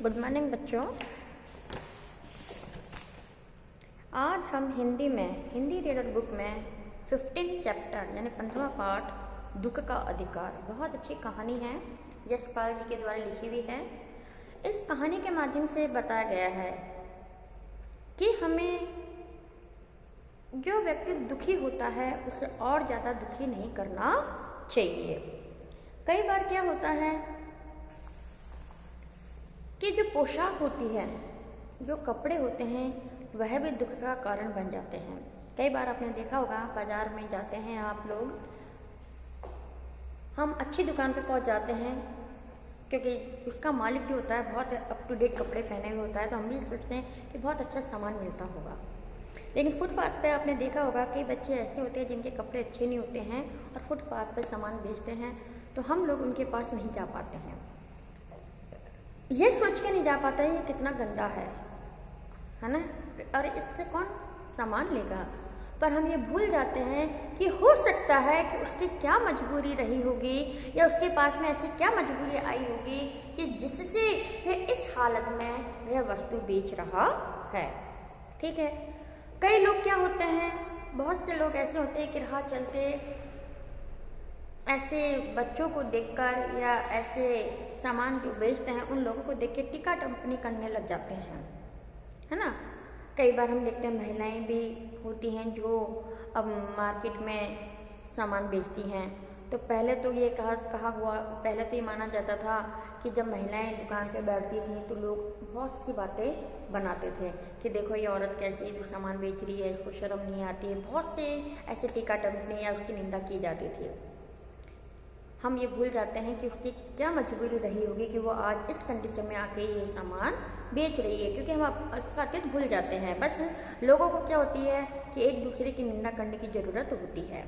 Good morning बच्चों। आज हम हिंदी रीडर बुक में 15 चैप्टर यानी 15वां पार्ट दुख का अधिकार, बहुत अच्छी कहानी है, यशपाल जी के द्वारा लिखी हुई है। इस कहानी के माध्यम से बताया गया है कि हमें जो व्यक्ति दुखी होता है उसे और ज़्यादा दुखी नहीं करना चाहिए। कई बार क्या होता है कि जो पोशाक होती है, जो कपड़े होते हैं, वह भी दुख का कारण बन जाते हैं। कई बार आपने देखा होगा, बाजार में जाते हैं आप लोग, हम अच्छी दुकान पे पहुंच जाते हैं क्योंकि उसका मालिक जो होता है बहुत अप टू डेट कपड़े पहने हुए होता है, तो हम भी सोचते हैं कि बहुत अच्छा सामान मिलता होगा। लेकिन फुटपाथ पे आपने देखा होगा कि बच्चे ऐसे होते हैं जिनके कपड़े अच्छे नहीं होते हैं और फुटपाथ पे सामान बेचते हैं, तो हम लोग उनके पास नहीं जा पाते हैं। ये सोच के नहीं जा पाता है ये कितना गंदा है ना, और इससे कौन सामान लेगा। पर हम ये भूल जाते हैं कि हो सकता है कि उसकी क्या मजबूरी रही होगी या उसके पास में ऐसी क्या मजबूरी आई होगी कि जिससे वह इस हालत में वह वस्तु बेच रहा है। ठीक है, कई लोग क्या होते हैं, बहुत से लोग ऐसे होते हैं कि राह चलते ऐसे बच्चों को देखकर या ऐसे सामान जो बेचते हैं उन लोगों को देख के टीका टिप्पणी करने लग जाते हैं, है ना। कई बार हम देखते हैं महिलाएं भी होती हैं जो अब मार्केट में सामान बेचती हैं। तो पहले तो ये पहले तो ये माना जाता था कि जब महिलाएं दुकान पे बैठती थी तो लोग बहुत सी बातें बनाते थे कि देखो ये औरत कैसे जो सामान बेच रही है, इसको शर्म नहीं आती है, बहुत से ऐसे टीका टिप्पणी या उसकी निंदा की जाती थी। हम ये भूल जाते हैं कि उसकी क्या मजबूरी रही होगी कि वो आज इस कंडीशन में आके ये सामान बेच रही है, क्योंकि हम अतीत भूल जाते हैं। बस लोगों को क्या होती है कि एक दूसरे की निंदा करने की ज़रूरत होती है।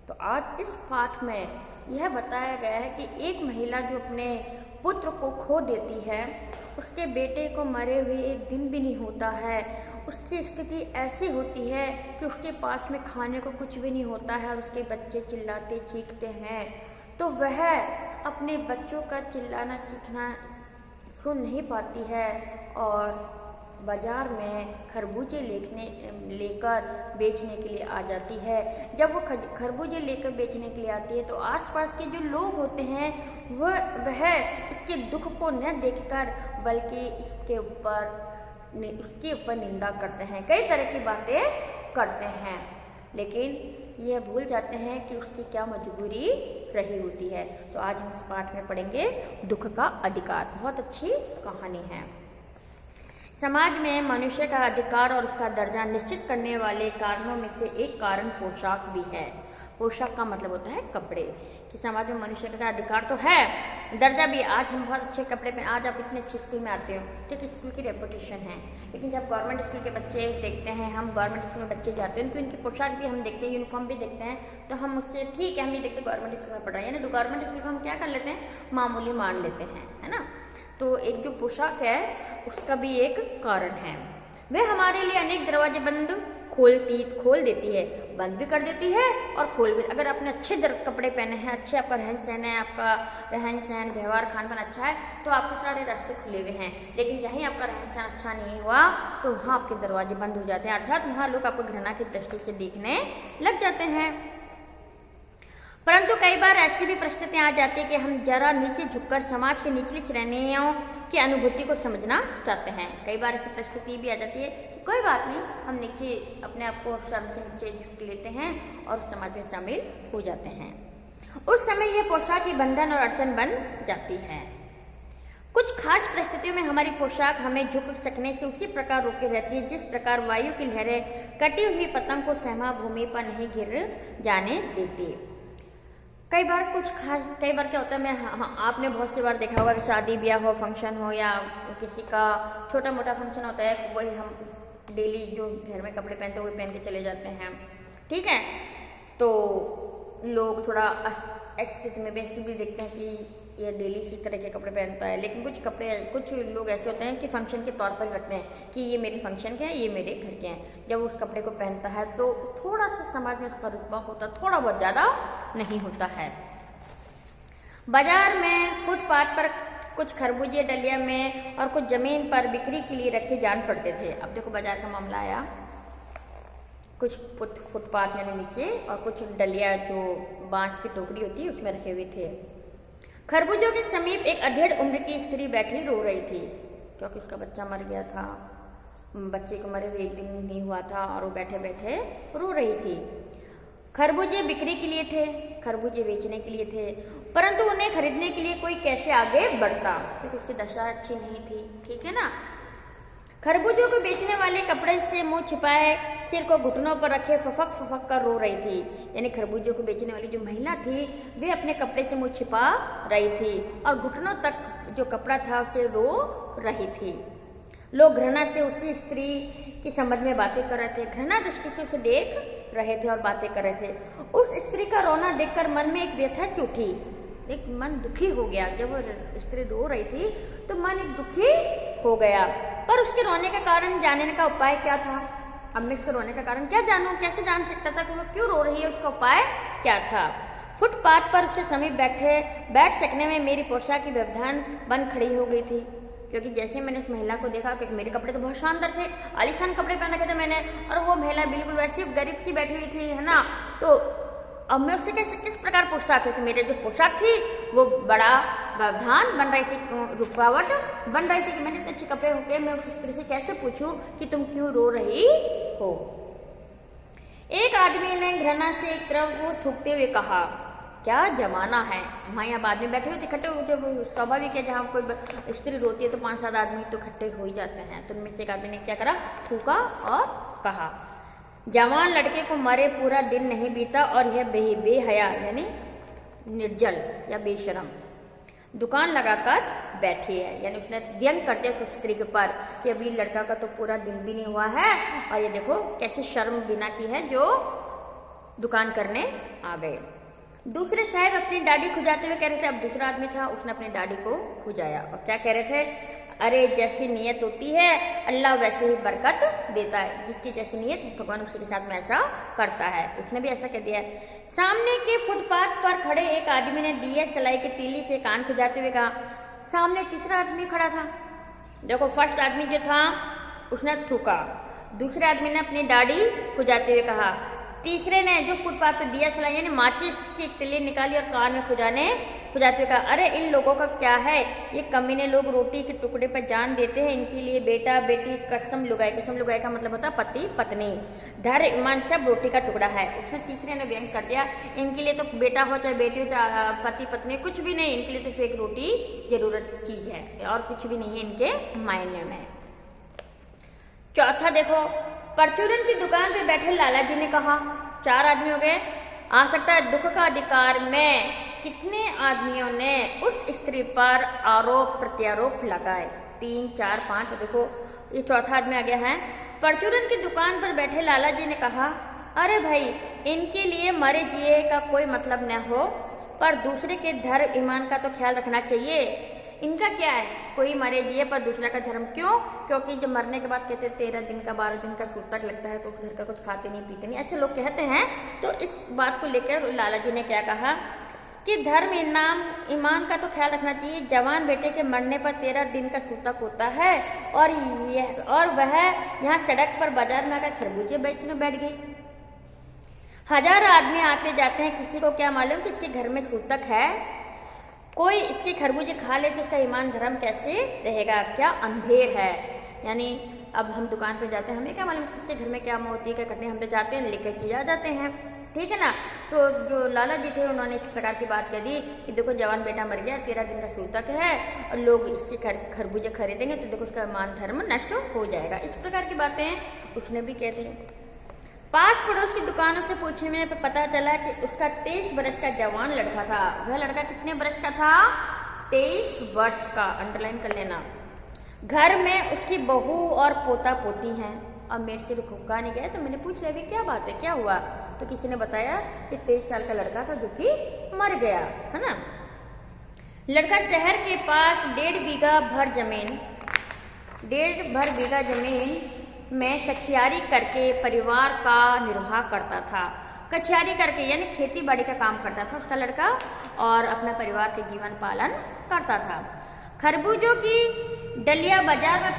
तो आज इस पाठ में यह बताया गया है कि एक महिला जो अपने पुत्र को खो देती है, उसके बेटे को मरे हुए एक दिन भी नहीं होता है, उसकी स्थिति ऐसी होती है कि उसके पास में खाने को कुछ भी नहीं होता है और उसके बच्चे चिल्लाते चीखते हैं, तो वह अपने बच्चों का चिल्लाना चीखना सुन नहीं पाती है और बाजार में खरबूजे लेकर बेचने के लिए आ जाती है। जब वो खरबूजे लेकर बेचने के लिए आती है तो आसपास के जो लोग होते हैं वह इसके दुख को न देखकर बल्कि उसके ऊपर निंदा करते हैं, कई तरह की बातें करते हैं, लेकिन यह भूल जाते हैं कि उसकी क्या मजबूरी रही होती है। तो आज हम इस पाठ में पढ़ेंगे दुख का अधिकार, बहुत अच्छी कहानी है। समाज में मनुष्य का अधिकार और उसका दर्जा निश्चित करने वाले कारणों में से एक कारण पोशाक भी है। पोशाक का मतलब होता है कपड़े, कि समाज में मनुष्य का अधिकार तो है, दर्जा भी। आज हम बहुत अच्छे कपड़े पहने, आज आप इतने अच्छे स्कूल में आते हो तो एक स्कूल की रेपुटेशन है, लेकिन जब गवर्नमेंट स्कूल के बच्चे देखते हैं, हम गवर्नमेंट स्कूल में बच्चे जाते हैं, उनकी पोशाक भी हम देखते हैं, यूनिफॉर्म भी देखते हैं, तो हम उससे ठीक है, हम ये देखते हैं गवर्नमेंट स्कूल में पढ़ रहे हैं, यानी गवर्नमेंट स्कूल को हम क्या कर लेते हैं, मामूली मान लेते हैं, है ना। तो एक जो पोशाक है उसका भी एक कारण है। वह हमारे लिए अनेक दरवाजे बंद खोल देती है, बंद भी कर देती है और खोल भी। अगर आपने अच्छे कपड़े पहने हैं, अच्छे आपका रहन सहन है, आपका रहन सहन व्यवहार खान पान अच्छा है, तो आपके सारे रास्ते खुले हुए हैं। लेकिन यहीं आपका रहन सहन अच्छा नहीं हुआ तो वहाँ आपके दरवाजे बंद हो जाते हैं, अर्थात वहाँ लोग आपको घृणा की दृष्टि से देखने लग जाते हैं। परंतु कई बार ऐसी भी परिस्थितियां आ जाती है कि हम जरा नीचे झुककर समाज के निचली श्रेणियों की अनुभूति को समझना चाहते हैं। कई बार ऐसी परिस्थिति भी आ जाती है कि कोई बात नहीं, हम नीचे अपने आप को शर्म से नीचे झुक लेते हैं और समाज में शामिल हो जाते हैं। उस समय यह पोशाक ही बंधन और अड़चन बन जाती है। कुछ खास परिस्थितियों में हमारी पोशाक हमें झुक सकने से उसी प्रकार रोके रहती है जिस प्रकार वायु की लहरें कटी हुई पतंग को सहमा भूमि पर नहीं गिर जाने देती। कई बार क्या होता है, आपने बहुत सी बार देखा होगा कि शादी ब्याह हो, फंक्शन हो या किसी का छोटा मोटा फंक्शन होता है, वही हम डेली जो घर में कपड़े पहनते हैं वही पहन के चले जाते हैं, ठीक है। तो लोग थोड़ा स्थिति में वैसे भी देखते हैं कि ये डेली इसी तरह के कपड़े पहनता है, लेकिन कुछ लोग ऐसे होते हैं कि फंक्शन के तौर पर रखते हैं कि ये मेरे फंक्शन के हैं, ये मेरे घर के हैं। जब उस कपड़े को पहनता है तो थोड़ा सा समाज में उसका रुतबा होता, थोड़ा बहुत ज़्यादा नहीं होता है। बाजार में फुटपाथ पर कुछ खरबूजे डलिया में और कुछ जमीन पर बिक्री के लिए रखे जान पड़ते थे। अब देखो बाजार का मामला आया, कुछ फुटपाथ यानी नीचे और कुछ डलिया जो बांस की टोकरी होती है उसमें रखे हुए थे। खरबूजों के समीप एक अधेड़ उम्र की स्त्री बैठी रो रही थी, क्योंकि उसका बच्चा मर गया था। बच्चे को मरे हुए 1 दिन नहीं हुआ था और वो बैठे बैठे रो रही थी। खरबूजे बिक्री के लिए थे, खरबूजे बेचने के लिए थे, परंतु उन्हें खरीदने के लिए कोई कैसे आगे बढ़ता, क्योंकि उसकी दशा अच्छी नहीं थी। ठीक है ना। खरबूजों को बेचने वाले कपड़े से मुंह छिपाए सिर को घुटनों पर रखे फफक फफक कर रो रही थी। यानी खरबूजों को बेचने वाली जो महिला थी वे अपने कपड़े से मुंह छिपा रही थी और घुटनों तक जो कपड़ा था उसे रो रही थी। लोग घृणा से उसी स्त्री की संबंध में बातें कर रहे थे, घृणा दृष्टि से उसे देख रहे थे और बातें कर रहे थे। उस स्त्री का रोना देखकर मन में एक व्यथा सी उठी, एक मन दुखी हो गया। जब वो स्त्री रो रही थी तो मन एक दुखी हो गया, पर उसके रोने का कारण जानने का उपाय क्या था। अब मैं इसके रोने का कारण क्या जानूं, कैसे जान सकता था कि वो क्यों रो रही है, उसका उपाय क्या था। फुटपाथ पर उसके समीप बैठ सकने में मेरी पोशाक की व्यवधान बन खड़ी हो गई थी, क्योंकि जैसे मैंने उस महिला को देखा, क्योंकि मेरे कपड़े तो बहुत शानदार थे, आलीशान कपड़े पहन रखे थे मैंने, और वो महिला बिल्कुल वैसी गरीब सी बैठी हुई थी, है ना। तो अब मैं उससे किस प्रकार पूछता, क्योंकि मेरे जो पोशाक थी वो बड़ा व्यवधान बन रही थी, रुकावट बन रही थी कि मैंने इतने अच्छे कपड़े होके मैं उस स्त्री से कैसे पूछूं कि तुम क्यों रो रही हो। एक आदमी ने घृणा से एक तरफ थूकते हुए कहा, क्या जमाना है। वहाँ यहाँ आदमी बैठे हुए थे, इकट्ठे जो स्वाभाविक है, जहाँ कोई स्त्री रोती है तो 5-7 आदमी तो इकट्ठे हो ही जाते हैं। तो उनमें से एक आदमी ने क्या करा, थूका और कहा, जवान लड़के को मरे पूरा दिन नहीं बीता और यह बेहया यानी निर्जल या बेशरम दुकान लगाकर बैठी है। यानी उसने व्यंग करते उस स्त्री के ऊपर कि अभी लड़का का तो पूरा दिन भी नहीं हुआ है और ये देखो कैसे शर्म बिना की है जो दुकान करने आ गए। दूसरे साहब अपनी दाढ़ी खुजाते हुए कह रहे थे, अब दूसरा आदमी था, उसने अपनी दाढ़ी को खुजाया और क्या कह रहे थे, अरे जैसी नीयत होती है अल्लाह वैसे ही बरकत देता है, जिसकी जैसी नीयत भगवान उसी के साथ में ऐसा करता है। उसने भी ऐसा कह दिया है। सामने के फुटपाथ पर खड़े एक आदमी ने दिए सलाई की तीली से कान खुजाते हुए कहा। सामने तीसरा आदमी खड़ा था। देखो, फर्स्ट आदमी जो था उसने थूका, दूसरे आदमी ने अपनी दाढ़ी खुजाते हुए कहा, तीसरे ने जो फुटपाथ पे दिया सलाई यानी माचिस की तिल्ली निकाली और कान में खुजाते हुए कहा, अरे इन लोगों का क्या है, ये कमीने लोग रोटी के टुकड़े पर जान देते हैं, इनके लिए बेटा बेटी कसम लुगाई का मतलब होता है पति पत्नी, धैर्य ईमान सब रोटी का टुकड़ा है। उसने तीसरे ने व्यंग कर दिया, इनके लिए तो बेटा हो चाहे बेटी हो चाहे पति पत्नी कुछ भी नहीं, इनके लिए तो सिर्फ एक रोटी जरूरत चीज है और कुछ भी नहीं है इनके मायने में। चौथा देखो, परचूरन की दुकान पे बैठे लाला जी ने कहा, 4 आदमी हो गए, आ सकता है दुख का अधिकार में कितने आदमियों ने उस स्त्री पर आरोप प्रत्यारोप लगाए, 3 4 5, देखो ये चौथा आदमी आ गया है। परचूरन की दुकान पर बैठे लाला जी ने कहा, अरे भाई इनके लिए मरे जिए का कोई मतलब न हो, पर दूसरे के धर्म ईमान का तो ख्याल रखना चाहिए। इनका क्या है, कोई मरे जिए पर दूसरा का धर्म क्यों, क्योंकि जब मरने के बाद कहते 13 दिन का 12 दिन का सूतक लगता है तो उस घर का कुछ खाते नहीं पीते नहीं, ऐसे लोग कहते हैं। तो इस बात को लेकर लाला जी ने क्या कहा कि धर्म ईमान का तो ख्याल रखना चाहिए। जवान बेटे के मरने पर 13 दिन का सूतक होता है और वह यहाँ सड़क पर बाजार में आकर खरबूजे बेचने बैठ गई। 1000 आदमी आते जाते हैं, किसी को क्या मालूम कि इसके घर में सूतक है, कोई इसके खरबूजे खा ले तो उसका ईमान धर्म कैसे रहेगा, क्या अंधेर है। यानी अब हम दुकान पर जाते हैं, हमें क्या मालूम किसके घर में क्या होती है, क्या करते हैं, हम तो जाते हैं लेकर के आ जाते हैं, ठीक है ना। तो जो लाला जी थे उन्होंने इस प्रकार की बात कह दी कि देखो जवान बेटा मर गया, 13 दिन का सूतक है और लोग इससे खरबूजे खरीदेंगे तो देखो उसका ईमान धर्म नष्ट हो जाएगा। इस प्रकार की बातें उसने भी कह दी। 5 पड़ोस की दुकानों से पूछने पर पता चला कि उसका 23 वर्ष का जवान लड़का था। वह लड़का कितने वर्ष का था, 23 वर्ष का, अंडरलाइन कर लेना। घर में उसकी बहू और पोता पोती हैं। अब मेरे से रुका नहीं गया तो मैंने पूछ लिया, क्या बात है, क्या हुआ। तो किसी ने बताया कि 23 साल का लड़का था जो कि मर गया, है ना। लड़का शहर के पास 1.5 बीघा बीघा जमीन में कछियारी करके परिवार का निर्वाह करता था। कछियारी करके यानी खेती बाड़ी का काम करता था उसका लड़का और अपना परिवार के जीवन पालन करता था। खरबूजों की डलिया बाजार में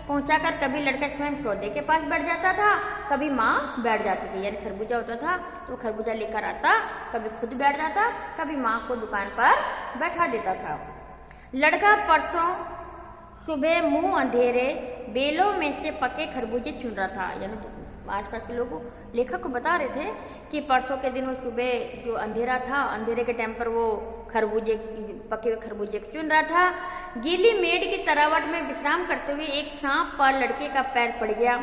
पहुंचाकर कभी लड़का स्वयं सौदे के पास बैठ जाता था, कभी माँ बैठ जाती थी। यानी खरबूजा होता था तो खरबूजा लेकर आता, कभी खुद बैठ जाता, कभी माँ को दुकान पर बैठा देता था। लड़का परसों सुबह मुंह अंधेरे बेलों में से पके खरबूजे चुन रहा था। यानी आसपास के लोगों लेखक को बता रहे थे कि परसों के दिन वो सुबह जो अंधेरा था, अंधेरे के टाइम पर वो पके हुए खरबूजे चुन रहा था। गीली मेड़ की तरावट में विश्राम करते हुए एक सांप पर लड़के का पैर पड़ गया।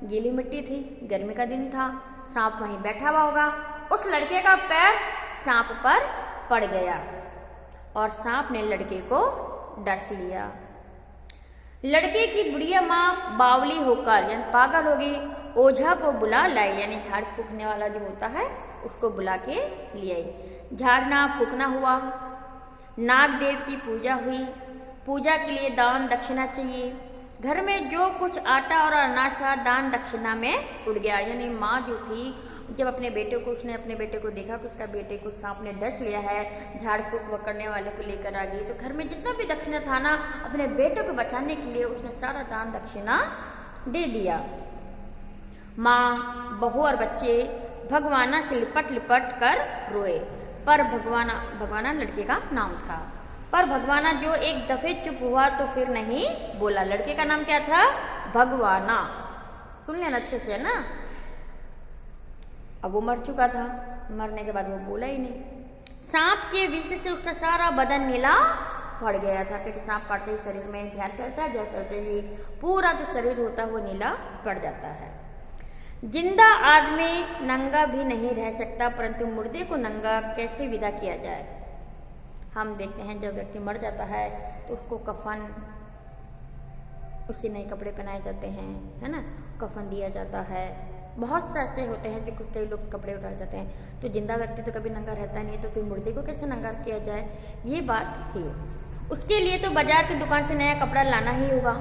गीली मिट्टी थी, गर्मी का दिन था, सांप वहीं बैठा हुआ होगा। उस लड़के का पैर सांप पर पड़ गया और सांप ने लड़के को डस लिया। लड़के की बुढ़िया माँ बावली होकर यानी पागल हो गई, ओझा को बुला लाई। यानी झाड़ फूकने वाला जो होता है उसको बुला के ले आई। झाड़ना फूकना हुआ, नाग देव की पूजा हुई। पूजा के लिए दान दक्षिणा चाहिए। घर में जो कुछ आटा और अनाज था दान दक्षिणा में उड़ गया। यानी माँ जो थी जब उसने अपने बेटे को देखा कि उसका बेटे को सांप ने डस लिया है, झाड़ फूक करने वाले को लेकर आ गई, तो घर में जितना भी दक्षिणा था ना, अपने बेटे को बचाने के लिए उसने सारा दान दक्षिणा दे दिया। माँ, बहू और बच्चे भगवाना से लिपट लिपट कर रोए। पर भगवाना लड़के का नाम था। पर भगवाना जो एक दफे चुप हुआ तो फिर नहीं बोला। लड़के का नाम क्या था? भगवाना। सुन लेना अच्छे से, है ना। अब वो मर चुका था, मरने के बाद वो बोला ही नहीं। सांप के विष से उसका सारा बदन नीला पड़ गया था, क्योंकि सांप काटते ही शरीर में जहर फैलता है, जहर फैलते ही पूरा जो शरीर होता है वो नीला पड़ जाता है। जिंदा आदमी नंगा भी नहीं रह सकता, परंतु मुर्दे को नंगा कैसे विदा किया जाए। हम देखते हैं जब व्यक्ति मर जाता है तो उसको कफन, उससे नए कपड़े पहनाए जाते हैं, है ना, कफन दिया जाता है। बहुत से ऐसे होते हैं कि कई लोग कपड़े उठाए जाते हैं। तो जिंदा व्यक्ति तो कभी नंगा रहता नहीं है, तो फिर मुर्दे को कैसे नंगा किया जाए, ये बात थी। उसके लिए तो बाजार की दुकान से नया कपड़ा लाना ही होगा,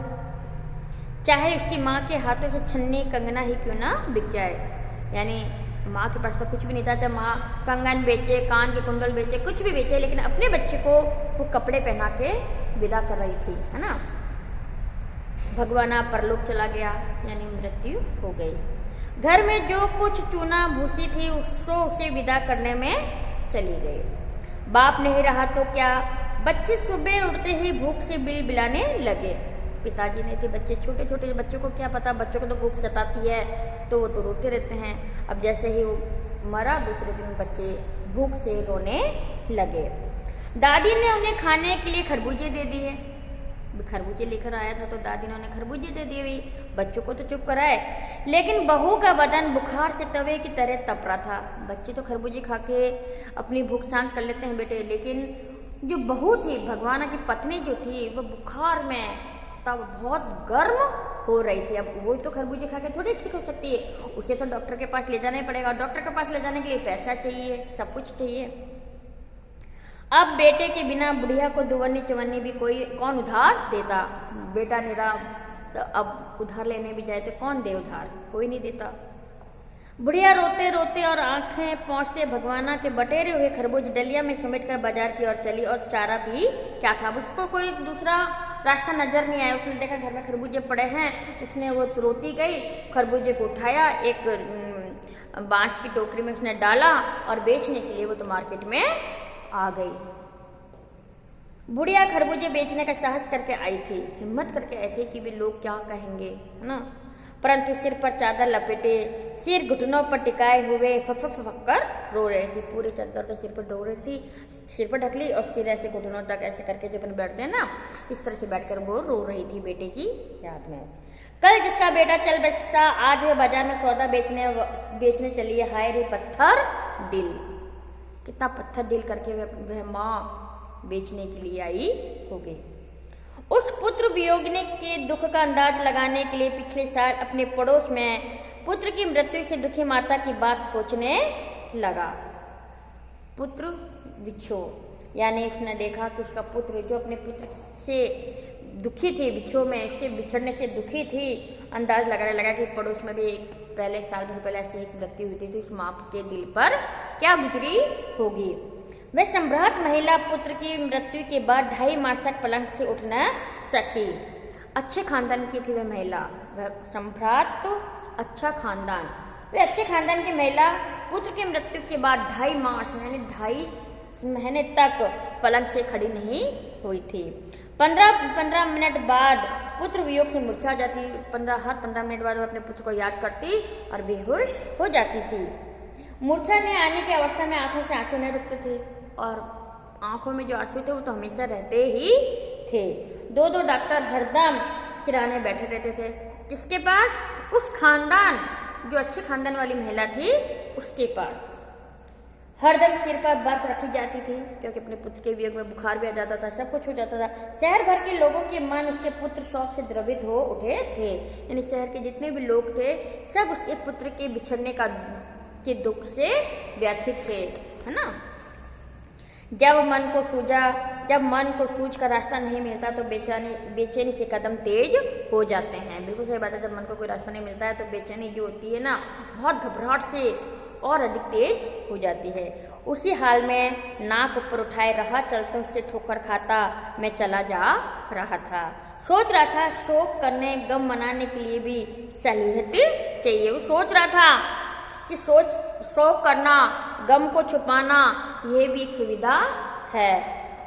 चाहे उसकी माँ के हाथों से छन्नी कंगना ही क्यों ना बिक जाए। यानी माँ के पास तो कुछ भी नहीं था, माँ कंगन बेचे, कान के कुंडल बेचे, कुछ भी बेचे, लेकिन अपने बच्चे को वो कपड़े पहना के विदा कर रही थी, है ना। भगवाना परलोक चला गया, यानी मृत्यु हो गई। घर में जो कुछ चूना भूसी थी उसे विदा करने में चली गई। बाप नहीं रहा तो क्या, बच्चे सुबह उठते ही भूख से बिलबिलाने लगे। पिताजी नहीं थे, बच्चे छोटे छोटे बच्चों को क्या पता, बच्चों को तो भूख सताती है तो वो तो रोते रहते हैं। अब जैसे ही वो मरा दूसरे दिन बच्चे भूख से रोने लगे। दादी ने उन्हें खाने के लिए खरबूजे दे दिए। खरबूजे लेकर आया था तो दादी ने उन्हें खरबूजे दे दिए। बच्चों को तो चुप कराए, लेकिन बहू का बदन बुखार से तवे की तरह तप रहा था। बच्चे तो खरबूजे खा के अपनी भूख शांत कर लेते हैं बेटे, लेकिन जो बहू थी, भगवाना की पत्नी जो थी, वो बुखार में तब बहुत गर्म हो रही थी। अब वो तो खरबूजे खा के थोड़ी ठीक हो सकती है, उसे तो डॉक्टर के पास ले जाना ही पड़ेगा। डॉक्टर के पास ले जाने के लिए पैसा चाहिए, सब कुछ चाहिए। अब बेटे के बिना बुढ़िया को दुवन्नी चवन्नी भी कौन उधार देता। बेटा निरा, तो अब उधार लेने भी जाए तो कौन दे उधार, कोई नहीं देता। बुढ़िया रोते रोते और आंखें पहुंचते भगवाना के बटेरे हुए खरबूज डलिया में समेटकर बाजार की ओर चली। और चारा भी क्या था, उसको कोई दूसरा रास्ता नजर नहीं आया। उसने देखा घर में खरबूजे पड़े हैं, उसने वो रोटी गई, खरबूजे को उठाया, एक बांस की टोकरी में उसने डाला और बेचने के लिए वो तो मार्केट में आ गई। बुढ़िया खरबूजे बेचने का साहस करके आई थी, हिम्मत करके आई थी कि वे लोग क्या कहेंगे, है ना। परंतु सिर पर चादर लपेटे, सिर घुटनों पर टिकाए हुए फक कर रो रही थी। पूरी चादर तो सिर पर ढो रही थी, सिर पर ढक ली और सिर ऐसे घुटनों तक ऐसे करके जब बैठते हैं ना, इस तरह से बैठकर वो रो रही थी बेटे की याद में। कल जिसका बेटा चल बसा, आज वह बाजार में सौदा बेचने चली है। हाय रे पत्थर दिल, कितना पत्थर दिल करके वह माँ बेचने के लिए आई होगी। उस पुत्र वियोगने के दुख का अंदाज लगाने के लिए पिछले साल अपने पड़ोस में पुत्र की मृत्यु से दुखी माता की बात सोचने लगा। पुत्र विछोह, यानी उसने देखा कि उसका पुत्र जो अपने पुत्र से दुखी थी, विछोह में उसके बिछड़ने से दुखी थी। अंदाज लगाने लगा कि पड़ोस में भी पहले साल भर पहले ऐसे एक मृत्यु हुई थी, तो इस माँ के दिल पर क्या गुजरी होगी। वह सम्राट महिला पुत्र की मृत्यु के बाद 2.5 मास तक पलंग से उठ न सकी। अच्छे खानदान की थी वह महिला, वह सम्राट तो अच्छा खानदान, वे अच्छे खानदान की महिला पुत्र की मृत्यु के बाद 2.5 मास यानी 2.5 महीने तक पलंग से खड़ी नहीं हुई थी। 15 मिनट बाद पुत्र वियोग से मूर्छा जाती। हर 15 मिनट बाद वो अपने पुत्र को याद करती और बेहोश हो जाती थी। मूर्छा ने आने की अवस्था में आंखों से आंसू नहीं रुकते थे और आंखों में जो आंसू थे वो तो हमेशा रहते ही थे। 2 डॉक्टर हरदम सिराने बैठे रहते थे। किसके पास? उस खानदान, जो अच्छे खानदान वाली महिला थी उसके पास। हरदम सिर पर बर्फ रखी जाती थी क्योंकि अपने पुत्र के वियोग में बुखार भी आ जाता था, सब कुछ हो जाता था। शहर भर के लोगों के मन उसके पुत्र शोक से द्रवित हो उठे थे, यानी शहर के जितने भी लोग थे सब उसके पुत्र के बिछड़ने के दुख से व्यथित थे, है ना। जब मन को सूझ का रास्ता नहीं मिलता तो बेचैनी से कदम तेज हो जाते हैं। बिल्कुल सही बात है, जब मन को कोई रास्ता नहीं मिलता है तो बेचैनी जो होती है ना, बहुत घबराहट से और अधिक तेज हो जाती है। उसी हाल में नाक ऊपर उठाए रहा चलते से ठोकर खाता मैं चला जा रहा था। सोच रहा था शोक करने गम मनाने के लिए भी सलीहत चाहिए। वो सोच रहा था कि शोक करना, गम को छुपाना, ये भी एक सुविधा है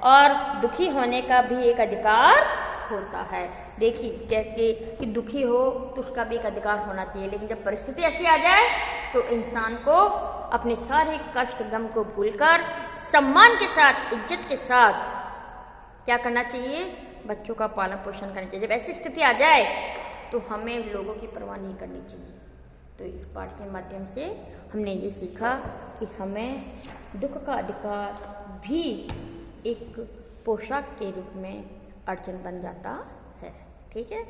और दुखी होने का भी एक अधिकार होता है। देखिए कहते कि दुखी हो तो उसका भी एक अधिकार होना चाहिए, लेकिन जब परिस्थिति ऐसी आ जाए तो इंसान को अपने सारे कष्ट गम को भूलकर सम्मान के साथ, इज्जत के साथ क्या करना चाहिए? बच्चों का पालन पोषण करना चाहिए। जब ऐसी स्थिति आ जाए तो हमें लोगों की परवाह नहीं करनी चाहिए। तो इस पाठ के माध्यम से हमने ये सीखा कि हमें दुख का अधिकार भी एक पोशाक के रूप में अर्जन बन जाता है। ठीक है।